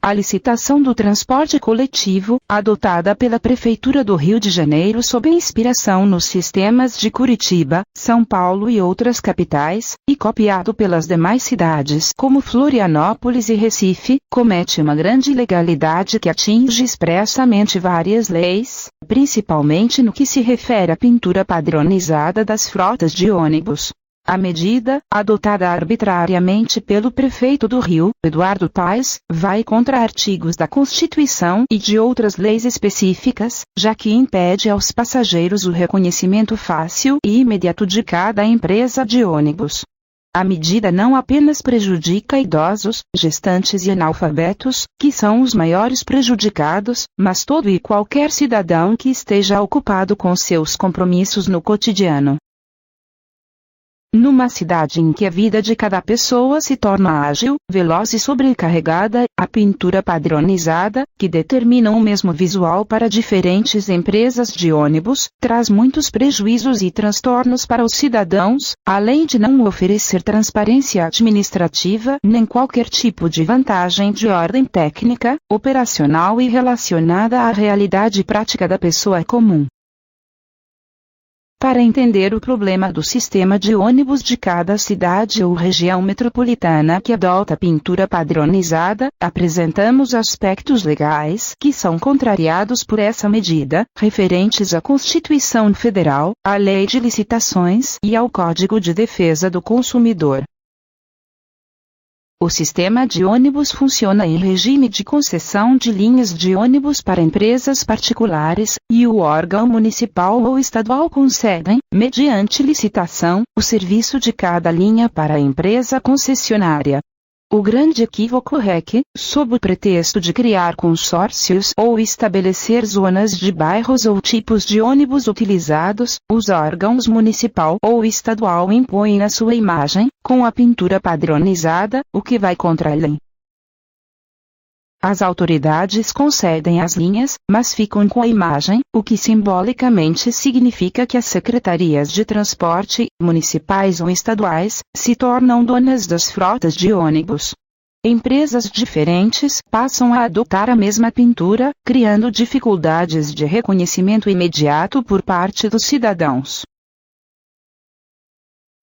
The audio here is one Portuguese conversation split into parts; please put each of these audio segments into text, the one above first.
A licitação do transporte coletivo, adotada pela Prefeitura do Rio de Janeiro sob inspiração nos sistemas de Curitiba, São Paulo e outras capitais, e copiado pelas demais cidades como Florianópolis e Recife, comete uma grande ilegalidade que atinge expressamente várias leis, principalmente no que se refere à pintura padronizada das frotas de ônibus. A medida, adotada arbitrariamente pelo prefeito do Rio, Eduardo Paes, vai contra artigos da Constituição e de outras leis específicas, já que impede aos passageiros o reconhecimento fácil e imediato de cada empresa de ônibus. A medida não apenas prejudica idosos, gestantes e analfabetos, que são os maiores prejudicados, mas todo e qualquer cidadão que esteja ocupado com seus compromissos no cotidiano. Numa cidade em que a vida de cada pessoa se torna ágil, veloz e sobrecarregada, a pintura padronizada, que determina o mesmo visual para diferentes empresas de ônibus, traz muitos prejuízos e transtornos para os cidadãos, além de não oferecer transparência administrativa nem qualquer tipo de vantagem de ordem técnica, operacional e relacionada à realidade prática da pessoa comum. Para entender o problema do sistema de ônibus de cada cidade ou região metropolitana que adota pintura padronizada, apresentamos aspectos legais que são contrariados por essa medida, referentes à Constituição Federal, à Lei de Licitações e ao Código de Defesa do Consumidor. O sistema de ônibus funciona em regime de concessão de linhas de ônibus para empresas particulares, e o órgão municipal ou estadual concedem, mediante licitação, o serviço de cada linha para a empresa concessionária. O grande equívoco é que, sob o pretexto de criar consórcios ou estabelecer zonas de bairros ou tipos de ônibus utilizados, os órgãos municipal ou estadual impõem na sua imagem, com a pintura padronizada, o que vai contra a lei. As autoridades concedem as linhas, mas ficam com a imagem, o que simbolicamente significa que as secretarias de transporte, municipais ou estaduais, se tornam donas das frotas de ônibus. Empresas diferentes passam a adotar a mesma pintura, criando dificuldades de reconhecimento imediato por parte dos cidadãos.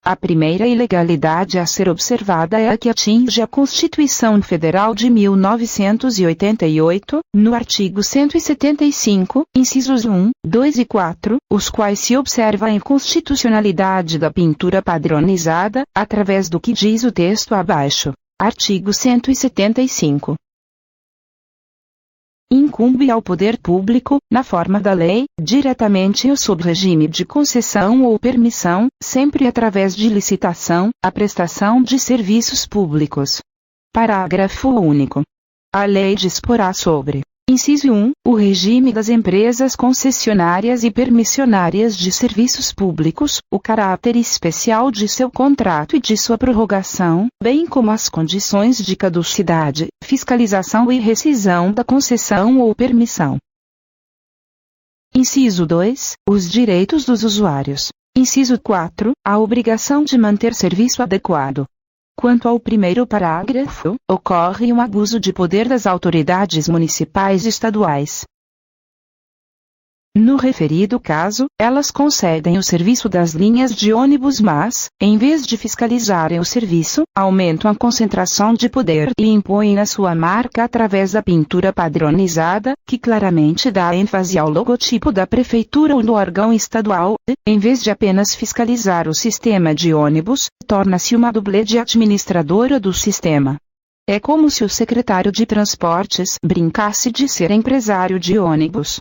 A primeira ilegalidade a ser observada é a que atinge a Constituição Federal de 1988, no artigo 175, incisos 1, 2 e 4, os quais se observa a inconstitucionalidade da pintura padronizada, através do que diz o texto abaixo. Artigo 175. Incumbe ao poder público, na forma da lei, diretamente ou sob regime de concessão ou permissão, sempre através de licitação, a prestação de serviços públicos. Parágrafo único. A lei disporá sobre: inciso 1, o regime das empresas concessionárias e permissionárias de serviços públicos, o caráter especial de seu contrato e de sua prorrogação, bem como as condições de caducidade, fiscalização e rescisão da concessão ou permissão. Inciso 2, os direitos dos usuários. Inciso 4, a obrigação de manter serviço adequado. Quanto ao primeiro parágrafo, ocorre um abuso de poder das autoridades municipais e estaduais. No referido caso, elas concedem o serviço das linhas de ônibus mas, em vez de fiscalizarem o serviço, aumentam a concentração de poder e impõem na sua marca através da pintura padronizada, que claramente dá ênfase ao logotipo da prefeitura ou do órgão estadual, e, em vez de apenas fiscalizar o sistema de ônibus, torna-se uma dublê de administradora do sistema. É como se o secretário de transportes brincasse de ser empresário de ônibus.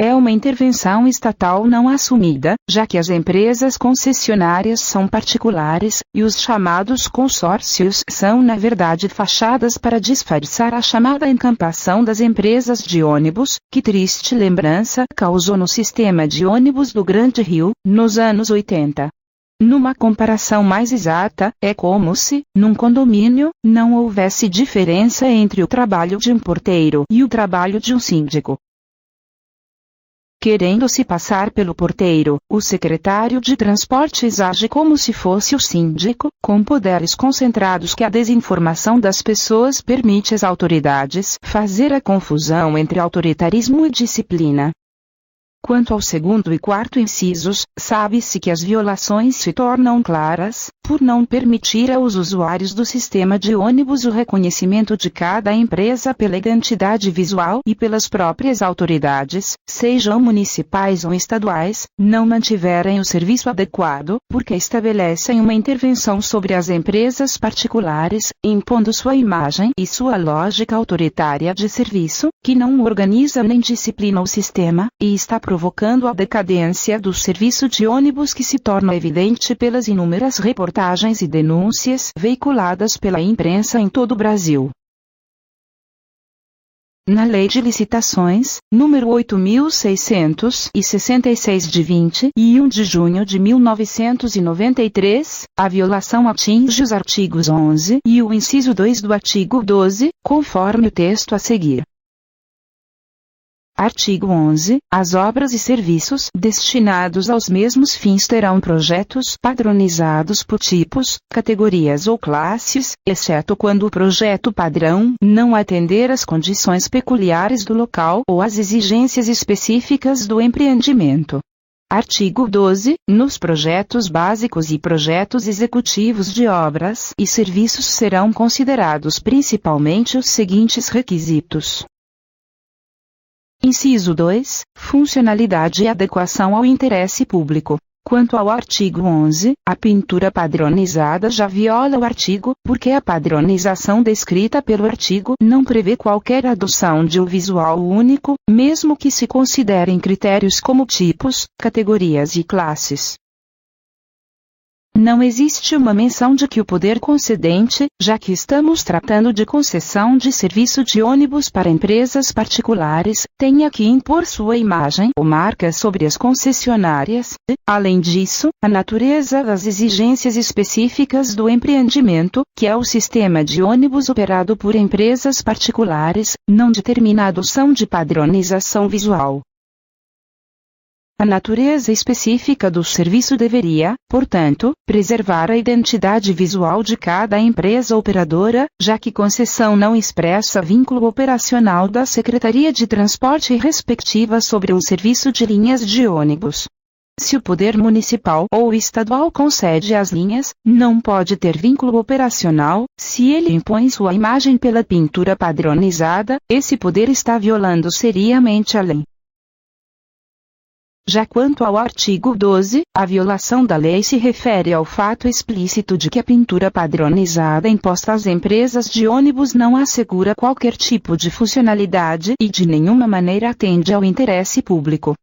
É uma intervenção estatal não assumida, já que as empresas concessionárias são particulares, e os chamados consórcios são na verdade fachadas para disfarçar a chamada encampação das empresas de ônibus, que triste lembrança causou no sistema de ônibus do Grande Rio, nos anos 80. Numa comparação mais exata, é como se, num condomínio, não houvesse diferença entre o trabalho de um porteiro e o trabalho de um síndico. Querendo se passar pelo porteiro, o secretário de transportes age como se fosse o síndico, com poderes concentrados que a desinformação das pessoas permite às autoridades fazer a confusão entre autoritarismo e disciplina. Quanto ao segundo e quarto incisos, sabe-se que as violações se tornam claras, por não permitir aos usuários do sistema de ônibus o reconhecimento de cada empresa pela identidade visual e pelas próprias autoridades, sejam municipais ou estaduais, não mantiverem o serviço adequado, porque estabelecem uma intervenção sobre as empresas particulares, impondo sua imagem e sua lógica autoritária de serviço, que não organiza nem disciplina o sistema, e está provocando a decadência do serviço de ônibus que se torna evidente pelas inúmeras reportagens e denúncias veiculadas pela imprensa em todo o Brasil. Na Lei de Licitações, número 8.666 de 21 de junho de 1993, a violação atinge os artigos 11 e o inciso 2 do artigo 12, conforme o texto a seguir. Artigo 11. As obras e serviços destinados aos mesmos fins terão projetos padronizados por tipos, categorias ou classes, exceto quando o projeto padrão não atender às condições peculiares do local ou às exigências específicas do empreendimento. Artigo 12. Nos projetos básicos e projetos executivos de obras e serviços serão considerados principalmente os seguintes requisitos. Inciso 2. Funcionalidade e adequação ao interesse público. Quanto ao artigo 11, a pintura padronizada já viola o artigo, porque a padronização descrita pelo artigo não prevê qualquer adoção de um visual único, mesmo que se considerem critérios como tipos, categorias e classes. Não existe uma menção de que o poder concedente, já que estamos tratando de concessão de serviço de ônibus para empresas particulares, tenha que impor sua imagem ou marca sobre as concessionárias, e, além disso, a natureza das exigências específicas do empreendimento, que é o sistema de ônibus operado por empresas particulares, não determina a adoção de padronização visual. A natureza específica do serviço deveria, portanto, preservar a identidade visual de cada empresa operadora, já que concessão não expressa vínculo operacional da Secretaria de Transporte respectiva sobre um serviço de linhas de ônibus. Se o poder municipal ou estadual concede as linhas, não pode ter vínculo operacional. Se ele impõe sua imagem pela pintura padronizada, esse poder está violando seriamente a lei. Já quanto ao artigo 12, a violação da lei se refere ao fato explícito de que a pintura padronizada imposta às empresas de ônibus não assegura qualquer tipo de funcionalidade e de nenhuma maneira atende ao interesse público.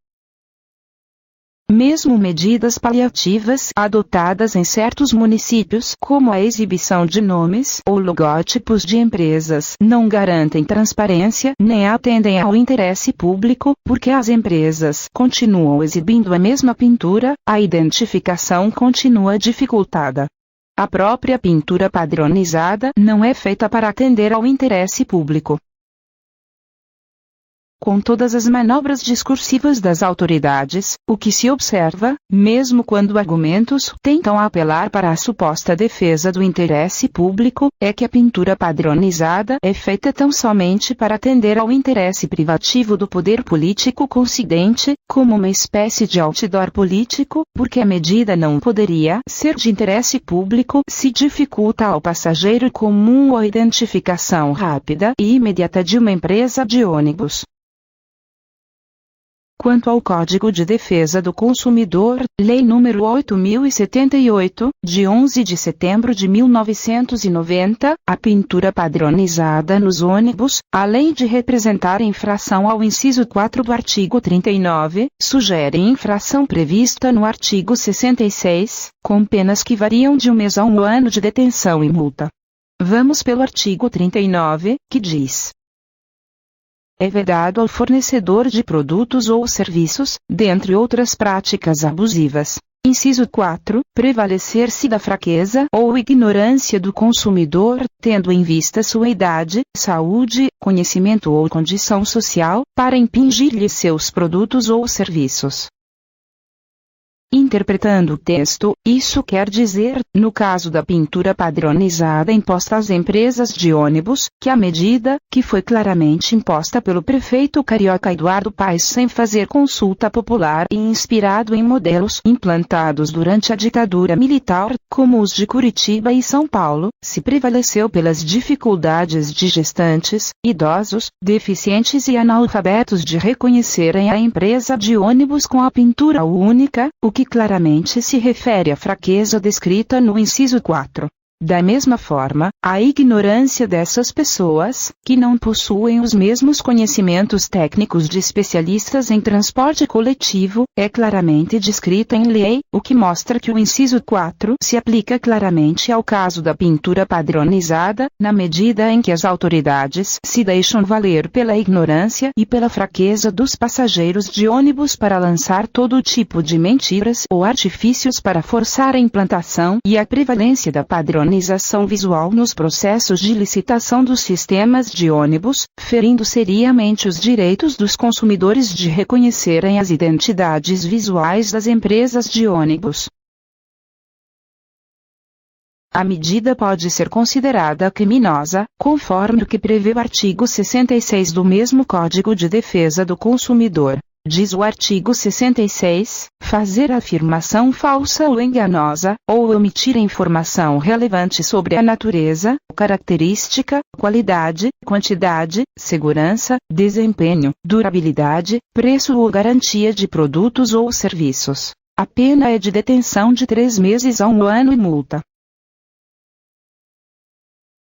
Mesmo medidas paliativas adotadas em certos municípios, como a exibição de nomes ou logótipos de empresas, não garantem transparência nem atendem ao interesse público, porque as empresas continuam exibindo a mesma pintura, a identificação continua dificultada. A própria pintura padronizada não é feita para atender ao interesse público. Com todas as manobras discursivas das autoridades, o que se observa, mesmo quando argumentos tentam apelar para a suposta defesa do interesse público, é que a pintura padronizada é feita tão somente para atender ao interesse privativo do poder político concedente, como uma espécie de outdoor político, porque a medida não poderia ser de interesse público se dificulta ao passageiro comum a identificação rápida e imediata de uma empresa de ônibus. Quanto ao Código de Defesa do Consumidor, Lei nº 8.078, de 11 de setembro de 1990, a pintura padronizada nos ônibus, além de representar infração ao inciso 4 do artigo 39, sugere infração prevista no artigo 66, com penas que variam de 1 mês a 1 ano de detenção e multa. Vamos pelo artigo 39, que diz: é vedado ao fornecedor de produtos ou serviços, dentre outras práticas abusivas, Inciso 4. Prevalecer-se da fraqueza ou ignorância do consumidor, tendo em vista sua idade, saúde, conhecimento ou condição social, para impingir-lhe seus produtos ou serviços. Interpretando o texto, isso quer dizer, no caso da pintura padronizada imposta às empresas de ônibus, que a medida, que foi claramente imposta pelo prefeito carioca Eduardo Paes sem fazer consulta popular e inspirado em modelos implantados durante a ditadura militar, como os de Curitiba e São Paulo, se prevaleceu pelas dificuldades de gestantes, idosos, deficientes e analfabetos de reconhecerem a empresa de ônibus com a pintura única, o que claramente se refere à fraqueza descrita no inciso 4. Da mesma forma, a ignorância dessas pessoas, que não possuem os mesmos conhecimentos técnicos de especialistas em transporte coletivo, é claramente descrita em lei, o que mostra que o inciso 4 se aplica claramente ao caso da pintura padronizada, na medida em que as autoridades se deixam valer pela ignorância e pela fraqueza dos passageiros de ônibus para lançar todo tipo de mentiras ou artifícios para forçar a implantação e a prevalência da padronização visual nos processos de licitação dos sistemas de ônibus, ferindo seriamente os direitos dos consumidores de reconhecerem as identidades visuais das empresas de ônibus. A medida pode ser considerada criminosa, conforme o que prevê o artigo 66 do mesmo Código de Defesa do Consumidor. Diz o artigo 66, fazer afirmação falsa ou enganosa, ou omitir informação relevante sobre a natureza, característica, qualidade, quantidade, segurança, desempenho, durabilidade, preço ou garantia de produtos ou serviços. A pena é de detenção de 3 meses a 1 ano e multa.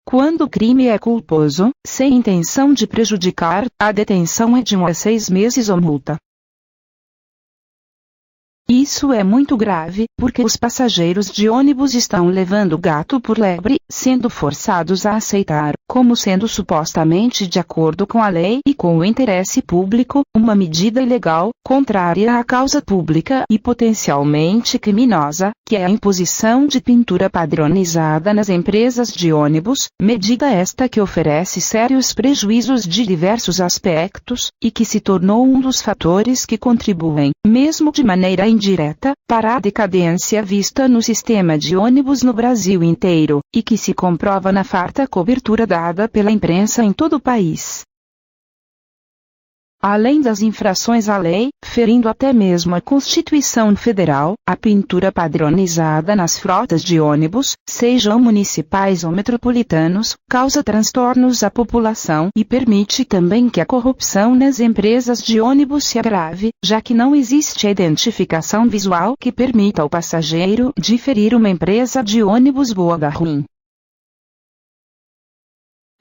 Quando o crime é culposo, sem intenção de prejudicar, a detenção é de 1 a 6 meses ou multa. Isso é muito grave, porque os passageiros de ônibus estão levando gato por lebre, sendo forçados a aceitar, como sendo supostamente de acordo com a lei e com o interesse público, uma medida ilegal, contrária à causa pública e potencialmente criminosa, que é a imposição de pintura padronizada nas empresas de ônibus, medida esta que oferece sérios prejuízos de diversos aspectos, e que se tornou um dos fatores que contribuem, mesmo de maneira indireta, para a decadência vista no sistema de ônibus no Brasil inteiro, e que se comprova na farta cobertura dada pela imprensa em todo o país. Além das infrações à lei, ferindo até mesmo a Constituição Federal, a pintura padronizada nas frotas de ônibus, sejam municipais ou metropolitanos, causa transtornos à população e permite também que a corrupção nas empresas de ônibus se agrave, já que não existe a identificação visual que permita ao passageiro diferir uma empresa de ônibus boa da ruim.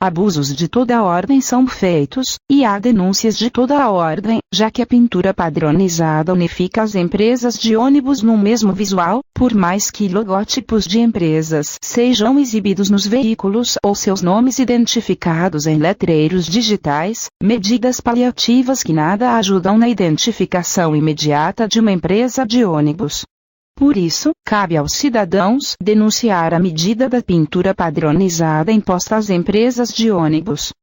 Abusos de toda a ordem são feitos, e há denúncias de toda a ordem, já que a pintura padronizada unifica as empresas de ônibus num mesmo visual, por mais que logotipos de empresas sejam exibidos nos veículos ou seus nomes identificados em letreiros digitais, medidas paliativas que nada ajudam na identificação imediata de uma empresa de ônibus. Por isso, cabe aos cidadãos denunciar a medida da pintura padronizada imposta às empresas de ônibus.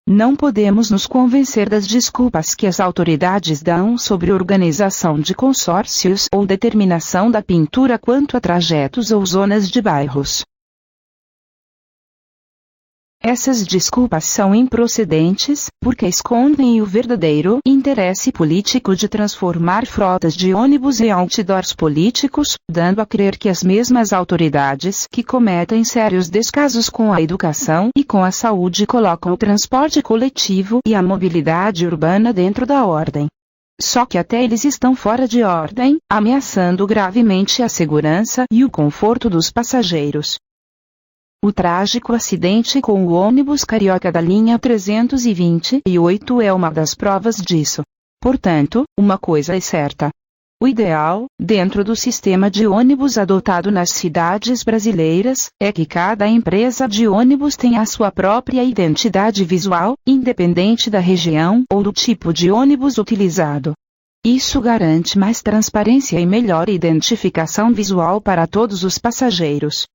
Não podemos nos convencer das desculpas que as autoridades dão sobre organização de consórcios ou determinação da pintura quanto a trajetos ou zonas de bairros. Essas desculpas são improcedentes, porque escondem o verdadeiro interesse político de transformar frotas de ônibus em outdoors políticos, dando a crer que as mesmas autoridades que cometem sérios descasos com a educação e com a saúde colocam o transporte coletivo e a mobilidade urbana dentro da ordem. Só que até eles estão fora de ordem, ameaçando gravemente a segurança e o conforto dos passageiros. O trágico acidente com o ônibus carioca da linha 328 é uma das provas disso. Portanto, uma coisa é certa. O ideal, dentro do sistema de ônibus adotado nas cidades brasileiras, é que cada empresa de ônibus tenha a sua própria identidade visual, independente da região ou do tipo de ônibus utilizado. Isso garante mais transparência e melhor identificação visual para todos os passageiros.